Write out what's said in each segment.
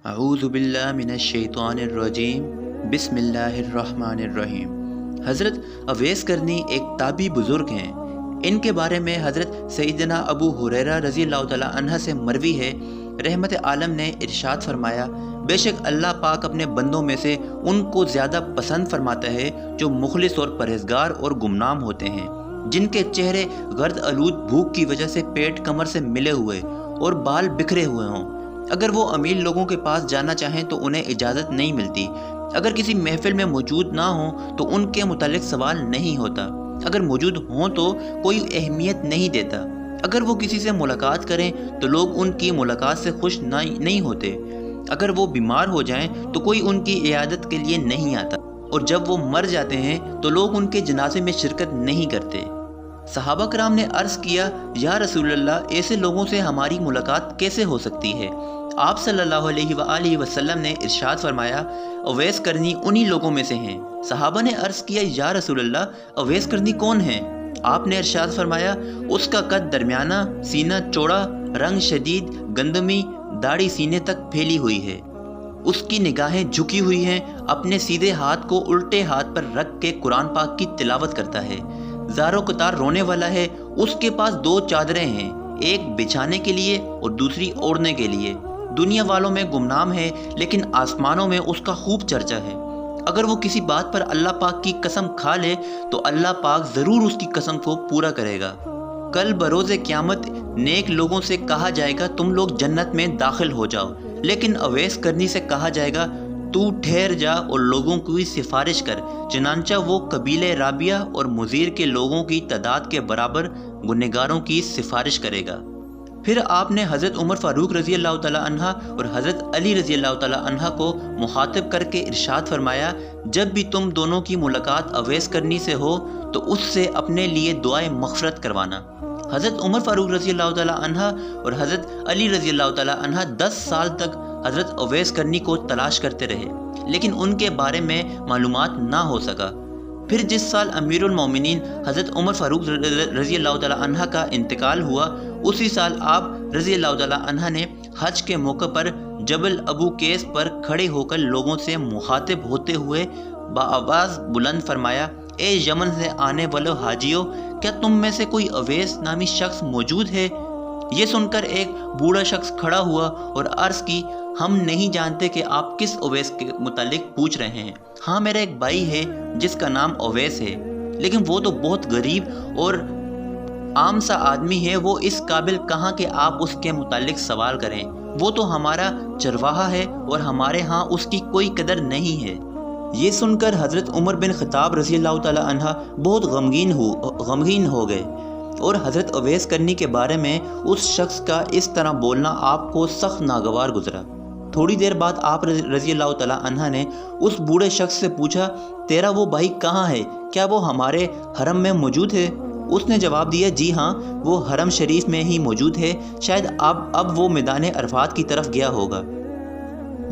اعوذ باللہ من الشیطان الرجیم بسم اللہ الرحمن الرحیم۔ حضرت اویس کرنی ایک تابعی بزرگ ہیں۔ ان کے بارے میں حضرت سیدنا ابو ہریرہ رضی اللہ تعالیٰ عنہ سے مروی ہے، رحمت عالم نے ارشاد فرمایا، بے شک اللہ پاک اپنے بندوں میں سے ان کو زیادہ پسند فرماتا ہے جو مخلص اور پرہیزگار اور گمنام ہوتے ہیں، جن کے چہرے غرد آلود بھوک کی وجہ سے پیٹ کمر سے ملے ہوئے اور بال بکھرے ہوئے ہوں۔ اگر وہ امیر لوگوں کے پاس جانا چاہیں تو انہیں اجازت نہیں ملتی، اگر کسی محفل میں موجود نہ ہوں تو ان کے متعلق سوال نہیں ہوتا، اگر موجود ہوں تو کوئی اہمیت نہیں دیتا، اگر وہ کسی سے ملاقات کریں تو لوگ ان کی ملاقات سے خوش نہیں ہوتے، اگر وہ بیمار ہو جائیں تو کوئی ان کی عیادت کے لیے نہیں آتا، اور جب وہ مر جاتے ہیں تو لوگ ان کے جنازے میں شرکت نہیں کرتے۔ صحابہ کرام نے عرض کیا، یا رسول اللہ، ایسے لوگوں سے ہماری ملاقات کیسے ہو سکتی ہے؟ آپ صلی اللہ علیہ وآلہ وسلم نے ارشاد فرمایا، اویس کرنی انہی لوگوں میں سے ہیں۔ صحابہ نے عرض کیا، یا رسول اللہ، اویس کرنی کون ہیں؟ آپ نے ارشاد فرمایا، اس کا قد درمیانہ، سینہ چوڑا، رنگ شدید گندمی، داڑھی سینے تک پھیلی ہوئی ہے، اس کی نگاہیں جھکی ہوئی ہیں، اپنے سیدھے ہاتھ کو الٹے ہاتھ پر رکھ کے قرآن پاک کی تلاوت کرتا ہے، زارو قطار رونے والا ہے، اس کے پاس دو چادریں ہیں، ایک بچھانے کے لیے اور دوسری اوڑھنے کے لیے، دنیا والوں میں گمنام ہے لیکن آسمانوں میں اس کا خوب چرچا ہے، اگر وہ کسی بات پر اللہ پاک کی قسم کھا لے تو اللہ پاک ضرور اس کی قسم کو پورا کرے گا۔ کل بروز قیامت نیک لوگوں سے کہا جائے گا تم لوگ جنت میں داخل ہو جاؤ، لیکن اویس کرنی سے کہا جائے گا تو ٹھہر جا اور لوگوں کی سفارش کر، چنانچہ وہ قبیلہ رابیہ اور مزیر کے لوگوں کی تعداد کے برابر گنہگاروں کی سفارش کرے گا۔ پھر آپ نے حضرت عمر فاروق رضی اللہ تعالیٰ عنہ اور حضرت علی رضی اللہ تعالیٰ عنہ کو مخاطب کر کے ارشاد فرمایا، جب بھی تم دونوں کی ملاقات اویس کرنی سے ہو تو اس سے اپنے لیے دعائے مغفرت کروانا۔ حضرت عمر فاروق رضی اللہ تعالیٰ عنہ اور حضرت علی رضی اللہ تعالیٰ عنہ 10 سال تک حضرت اویس کرنی کو تلاش کرتے رہے، لیکن ان کے بارے میں معلومات نہ ہو سکا۔ پھر جس سال امیر المومنین حضرت عمر فاروق رضی اللہ تعالیٰ عنہ کا انتقال ہوا، اسی سال آپ رضی اللہ تعالیٰ عنہ نے حج کے موقع پر جبل ابو قیس پر کھڑے ہو کر لوگوں سے مخاطب ہوتے ہوئے بآواز بلند فرمایا، اے یمن سے آنے والے حاجیوں، کیا تم میں سے کوئی اویس نامی شخص موجود ہے؟ یہ سن کر ایک بوڑھا شخص کھڑا ہوا اور عرض کی، ہم نہیں جانتے کہ آپ کس اویس کے متعلق پوچھ رہے ہیں۔ ہاں، میرا ایک بھائی ہے جس کا نام اویس ہے، لیکن وہ تو بہت غریب اور عام سا آدمی ہے، وہ اس قابل کہاں کہ آپ اس کے متعلق سوال کریں، وہ تو ہمارا چرواہا ہے اور ہمارے ہاں اس کی کوئی قدر نہیں ہے۔ یہ سن کر حضرت عمر بن خطاب رضی اللہ تعالیٰ عنہ بہت غمگین ہو گئے، اور حضرت اویس کرنی کے بارے میں اس شخص کا اس طرح بولنا آپ کو سخت ناگوار گزرا۔ تھوڑی دیر بعد آپ رضی اللہ تعالیٰ عنہ نے اس بوڑھے شخص سے پوچھا، تیرا وہ بھائی کہاں ہے؟ کیا وہ ہمارے حرم میں موجود ہے؟ اس نے جواب دیا، جی ہاں، وہ حرم شریف میں ہی موجود ہے، شاید اب وہ میدان عرفات کی طرف گیا ہوگا۔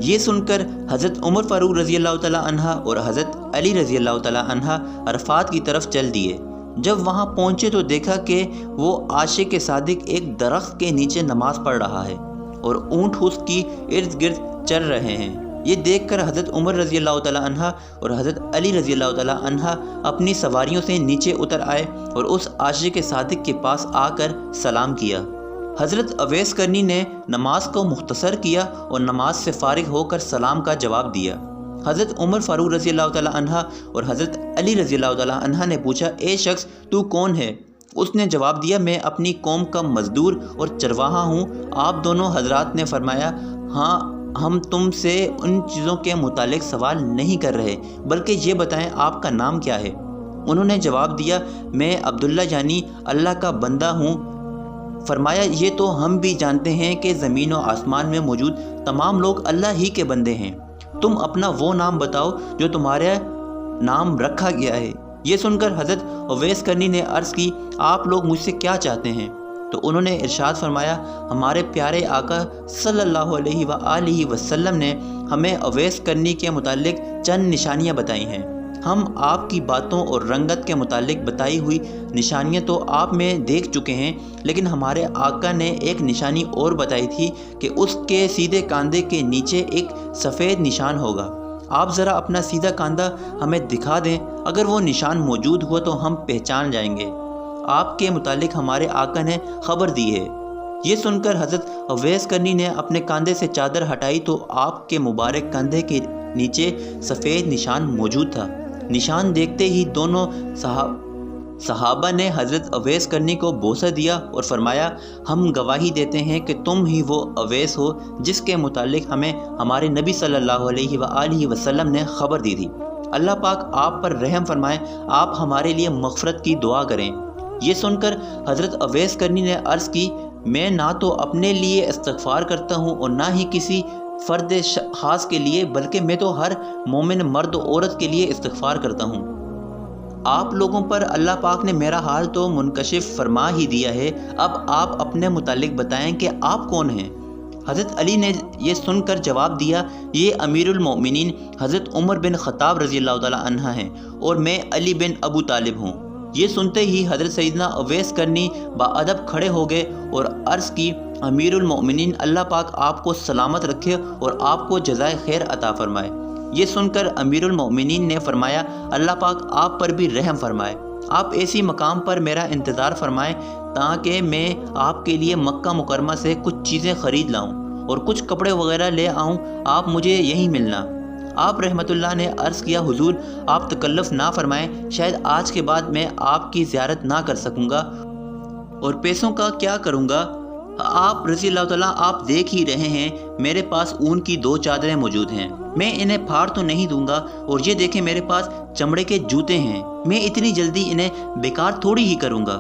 یہ سن کر حضرت عمر فاروق رضی اللہ تعالیٰ عنہ اور حضرت علی رضی اللہ تعالیٰ عنہ عرفات کی طرف چل دیے۔ جب وہاں پہنچے تو دیکھا کہ وہ عاشق صادق ایک درخت کے نیچے نماز پڑھ رہا ہے اور اونٹ اس کی ارد گرد چل رہے ہیں۔ یہ دیکھ کر حضرت عمر رضی اللہ تعالیٰ عنہ اور حضرت علی رضی اللہ تعالیٰ عنہ اپنی سواریوں سے نیچے اتر آئے اور اس عاشق صادق کے پاس آ کر سلام کیا۔ حضرت اویس کرنی نے نماز کو مختصر کیا اور نماز سے فارغ ہو کر سلام کا جواب دیا۔ حضرت عمر فاروق رضی اللہ تعالیٰ عنہ اور حضرت علی رضی اللہ تعالیٰ عنہ نے پوچھا، اے شخص، تو کون ہے؟ اس نے جواب دیا، میں اپنی قوم کا مزدور اور چرواہا ہوں۔ آپ دونوں حضرات نے فرمایا، ہاں، ہم تم سے ان چیزوں کے متعلق سوال نہیں کر رہے، بلکہ یہ بتائیں آپ کا نام کیا ہے؟ انہوں نے جواب دیا، میں عبداللہ یعنی اللہ کا بندہ ہوں۔ فرمایا، یہ تو ہم بھی جانتے ہیں کہ زمین و آسمان میں موجود تمام لوگ اللہ ہی کے بندے ہیں، تم اپنا وہ نام بتاؤ جو تمہارا نام رکھا گیا ہے۔ یہ سن کر حضرت اویس کرنی نے عرض کی، آپ لوگ مجھ سے کیا چاہتے ہیں؟ تو انہوں نے ارشاد فرمایا، ہمارے پیارے آقا صلی اللہ علیہ وآلہ وسلم نے ہمیں اویس کرنی کے متعلق چند نشانیاں بتائی ہیں۔ ہم آپ کی باتوں اور رنگت کے متعلق بتائی ہوئی نشانیاں تو آپ میں دیکھ چکے ہیں، لیکن ہمارے آقا نے ایک نشانی اور بتائی تھی کہ اس کے سیدھے کاندھے کے نیچے ایک سفید نشان ہوگا۔ آپ ذرا اپنا سیدھا کاندھا ہمیں دکھا دیں، اگر وہ نشان موجود ہوا تو ہم پہچان جائیں گے۔ آپ کے متعلق ہمارے آقا نے خبر دی ہے۔ یہ سن کر حضرت اویس کرنی نے اپنے کاندھے سے چادر ہٹائی تو آپ کے مبارک کاندھے کے نیچے سفید نشان موجود تھا۔ نشان دیکھتے ہی دونوں صحابہ نے حضرت اویس کرنی کو بوسہ دیا اور فرمایا، ہم گواہی دیتے ہیں کہ تم ہی وہ اویس ہو جس کے متعلق ہمیں ہمارے نبی صلی اللہ علیہ وآلہ وسلم نے خبر دی تھی۔ اللہ پاک آپ پر رحم فرمائے، آپ ہمارے لیے مغفرت کی دعا کریں۔ یہ سن کر حضرت اویس کرنی نے عرض کی، میں نہ تو اپنے لیے استغفار کرتا ہوں اور نہ ہی کسی فرد خاص کے لیے، بلکہ میں تو ہر مومن مرد و عورت کے لیے استغفار کرتا ہوں۔ آپ لوگوں پر اللہ پاک نے میرا حال تو منکشف فرما ہی دیا ہے، اب آپ اپنے متعلق بتائیں کہ آپ کون ہیں؟ حضرت علی نے یہ سن کر جواب دیا، یہ امیر المومنین حضرت عمر بن خطاب رضی اللہ تعالی عنہ ہیں اور میں علی بن ابو طالب ہوں۔ یہ سنتے ہی حضرت سیدنا اویس کرنی باادب کھڑے ہو گئے اور عرض کی، امیر المومنین، اللہ پاک آپ کو سلامت رکھے اور آپ کو جزائے خیر عطا فرمائے۔ یہ سن کر امیر المومنین نے فرمایا، اللہ پاک آپ پر بھی رحم فرمائے، آپ ایسی مقام پر میرا انتظار فرمائیں تاکہ میں آپ کے لیے مکہ مکرمہ سے کچھ چیزیں خرید لاؤں اور کچھ کپڑے وغیرہ لے آؤں، آپ مجھے یہیں ملنا۔ آپ رحمۃ اللہ نے عرض کیا، حضور آپ تکلف نہ فرمائیں، شاید آج کے بعد میں آپ کی زیارت نہ کر سکوں گا اور پیسوں کا کیا کروں گا؟ آپ رضی اللہ تعالیٰ آپ دیکھ ہی رہے ہیں، میرے پاس اون کی 2 چادریں موجود ہیں، میں انہیں پھاڑ تو نہیں دوں گا، اور یہ دیکھیں میرے پاس چمڑے کے جوتے ہیں، میں اتنی جلدی انہیں بیکار تھوڑی ہی کروں گا۔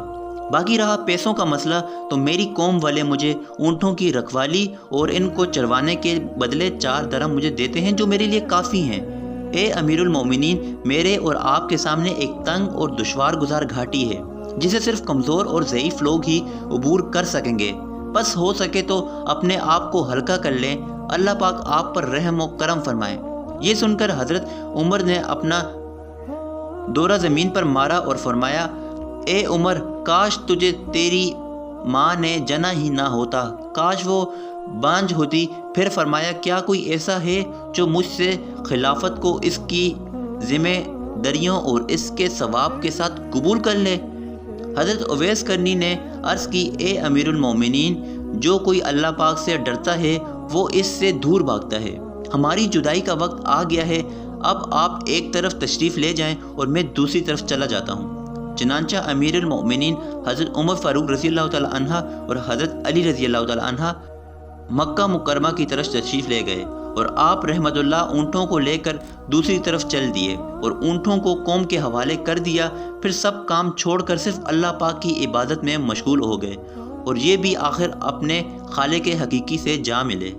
باقی رہا پیسوں کا مسئلہ، تو میری قوم والے مجھے اونٹوں کی رکھوالی اور ان کو چروانے کے بدلے 4 درہم مجھے دیتے ہیں، جو میرے لیے کافی ہیں۔ اے امیر المومنین، میرے اور آپ کے سامنے ایک تنگ اور دشوار گزار گھاٹی ہے جسے صرف کمزور اور ضعیف لوگ ہی عبور کر سکیں گے، بس ہو سکے تو اپنے آپ کو ہلکا کر لیں، اللہ پاک آپ پر رحم و کرم فرمائے۔ یہ سن کر حضرت عمر نے اپنا دورہ زمین پر مارا اور فرمایا، اے عمر، کاش تجھے تیری ماں نے جنا ہی نہ ہوتا، کاش وہ بانجھ ہوتی۔ پھر فرمایا، کیا کوئی ایسا ہے جو مجھ سے خلافت کو اس کی ذمہ داریوں اور اس کے ثواب کے ساتھ قبول کر لے؟ حضرت اویس کرنی نے عرض کی، اے امیر المومنین، جو کوئی اللہ پاک سے ڈرتا ہے وہ اس سے دور بھاگتا ہے، ہماری جدائی کا وقت آ گیا ہے، اب آپ ایک طرف تشریف لے جائیں اور میں دوسری طرف چلا جاتا ہوں۔ چنانچہ امیر المومنین حضرت عمر فاروق رضی اللہ تعالی عنہ اور حضرت علی رضی اللہ تعالی عنہ مکہ مکرمہ کی طرف تشریف لے گئے اور آپ رحمت اللہ اونٹوں کو لے کر دوسری طرف چل دیے اور اونٹوں کو قوم کے حوالے کر دیا، پھر سب کام چھوڑ کر صرف اللہ پاک کی عبادت میں مشغول ہو گئے اور یہ بھی آخر اپنے خالق حقیقی سے جا ملے۔